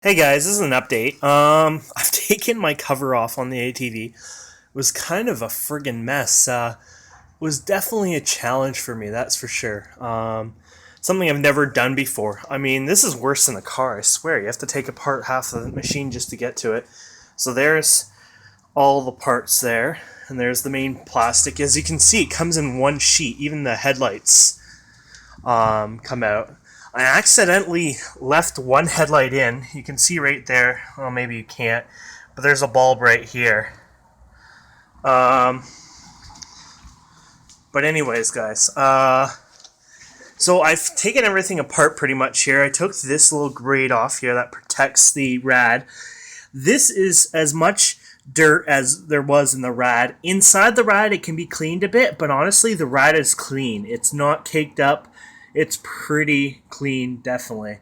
Hey guys, this is an update. I've taken my cover off on the ATV. It was kind of a friggin' mess. Was definitely a challenge for me, that's for sure. Something I've never done before. I mean, this is worse than a car, I swear. You have to take apart half of the machine just to get to it. So there's all the parts there, and there's the main plastic. As you can see, it comes in one sheet. Even the headlights come out. I accidentally left one headlight in. You can see right there. Well, maybe you can't, but there's a bulb right here. But anyways, guys. So I've taken everything apart pretty much here. I took this little grate off here that protects the rad. This is as much dirt as there was in the rad. Inside the rad, it can be cleaned a bit, but honestly, the rad is clean. It's not caked up. It's pretty clean, definitely.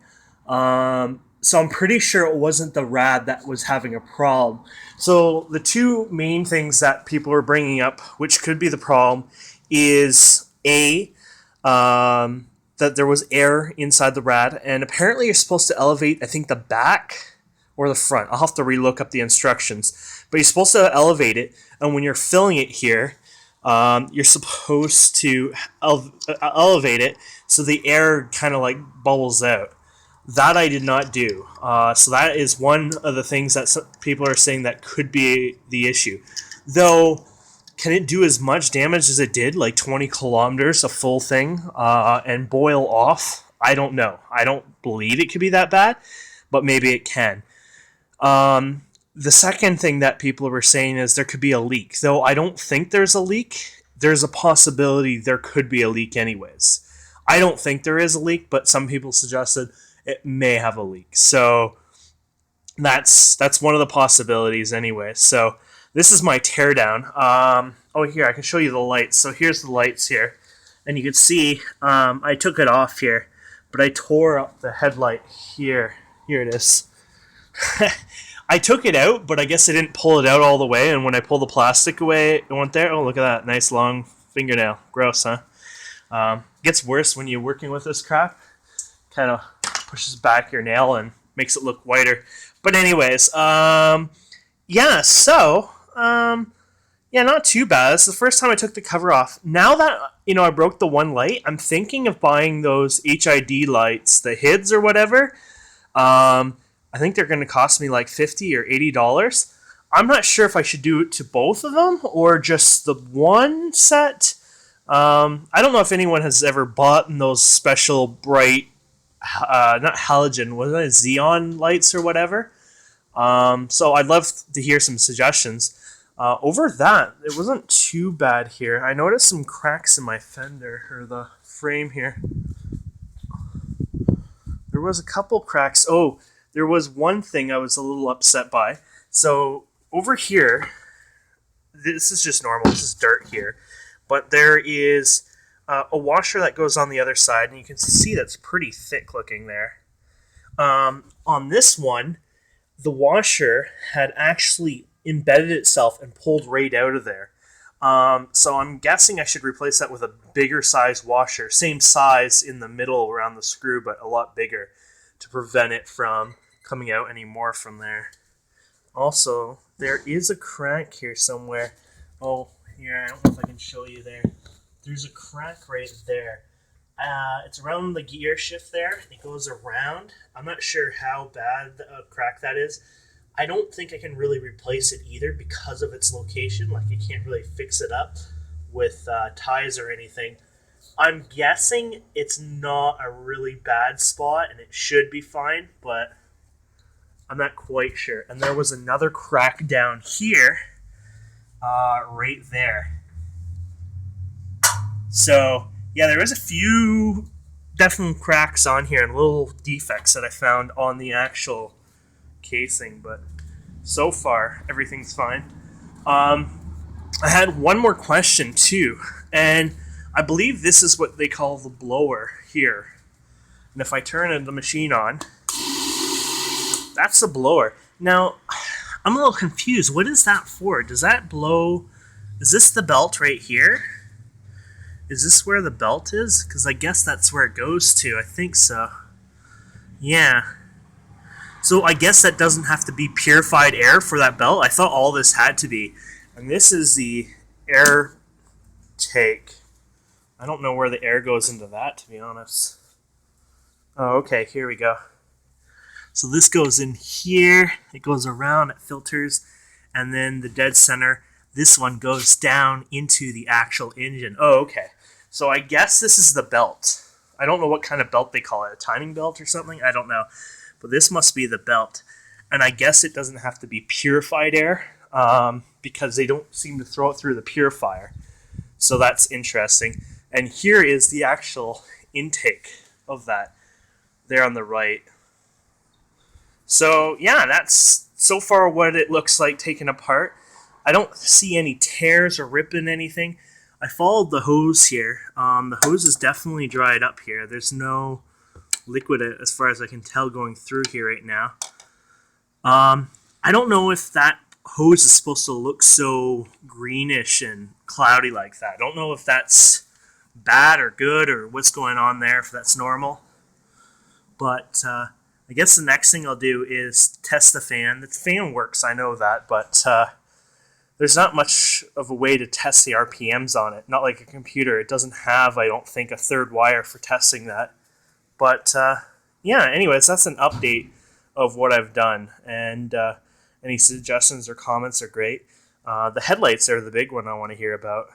So I'm pretty sure it wasn't the rad that was having a problem. So the two main things that people are bringing up, which could be the problem, is that there was air inside the rad, and apparently you're supposed to elevate, I think, the back or the front. I'll have to relook up the instructions. But you're supposed to elevate it, and when you're filling it here, you're supposed to elevate it so the air kind of like bubbles out. That I did not do. So that is one of the things that some people are saying that could be the issue. Though, can it do as much damage as it did, like 20 kilometers, a full thing, and boil off? I don't know. I don't believe it could be that bad, but maybe it can. The second thing that people were saying is there could be a leak. Though I don't think there's a leak, there's a possibility there could be a leak anyways. I don't think there is a leak, but some people suggested it may have a leak. So that's one of the possibilities anyway. So this is my teardown. Here, I can show you the lights. So here's the lights here. And you can see I took it off here, but I tore up the headlight here. Here it is. I took it out, but I guess I didn't pull it out all the way, and when I pulled the plastic away, it went there. Oh, look at that. Nice long fingernail. Gross, huh? Gets worse when you're working with this crap. Kind of pushes back your nail and makes it look whiter. But anyways, not too bad. It's the first time I took the cover off. Now that, I broke the one light, I'm thinking of buying those HID lights, the HIDs or whatever. I think they're going to cost me like $50 or $80. I'm not sure if I should do it to both of them or just the one set. I don't know if anyone has ever bought those special bright, not halogen, was it xenon lights or whatever? So I'd love to hear some suggestions. Over that, it wasn't too bad here. I noticed some cracks in my fender, or the frame here. There was a couple cracks. Oh, there was one thing I was a little upset by. So over here, this is just normal. This is dirt here. But there is a washer that goes on the other side, and you can see that's pretty thick looking there. On this one, the washer had actually embedded itself and pulled right out of there. So I'm guessing I should replace that with a bigger size washer. Same size in the middle around the screw, but a lot bigger to prevent it from coming out anymore from there. Also, there is a crack here somewhere. Oh, here, I don't know if I can show you there. There's a crack right there. It's around the gear shift there. It goes around. I'm not sure how bad a crack that is. I don't think I can really replace it either because of its location. Like, you can't really fix it up with ties or anything. I'm guessing it's not a really bad spot and it should be fine, but I'm not quite sure. And there was another crack down here, right there. So, yeah, there was a few definite cracks on here and little defects that I found on the actual casing, but so far, everything's fine. I had one more question, too, and I believe this is what they call the blower here. And if I turn the machine on, that's the blower. Now, I'm a little confused. What is that for? Does that blow? Is this the belt right here? Is this where the belt is? Because I guess that's where it goes to. I think so. Yeah. So I guess that doesn't have to be purified air for that belt. I thought all this had to be. And this is the air take. I don't know where the air goes into that, to be honest. Oh, okay, here we go. So this goes in here, it goes around, it filters, and then the dead center, this one goes down into the actual engine. Oh, okay. So I guess this is the belt. I don't know what kind of belt they call it, a timing belt or something, I don't know. But this must be the belt. And I guess it doesn't have to be purified air, because they don't seem to throw it through the purifier. So that's interesting. And here is the actual intake of that there on the right. So yeah, that's so far what it looks like taken apart. I don't see any tears or ripping anything. I followed the hose here. The hose is definitely dried up here. There's no liquid as far as I can tell going through here right now. I don't know if that hose is supposed to look so greenish and cloudy like that. I don't know if that's bad or good or what's going on there, if that's normal. But I guess the next thing I'll do is test the fan. The fan works, I know that, but there's not much of a way to test the RPMs on it. Not like a computer. It doesn't have, I don't think, a third wire for testing that. But yeah, anyways, that's an update of what I've done. And any suggestions or comments are great. The headlights are the big one I want to hear about.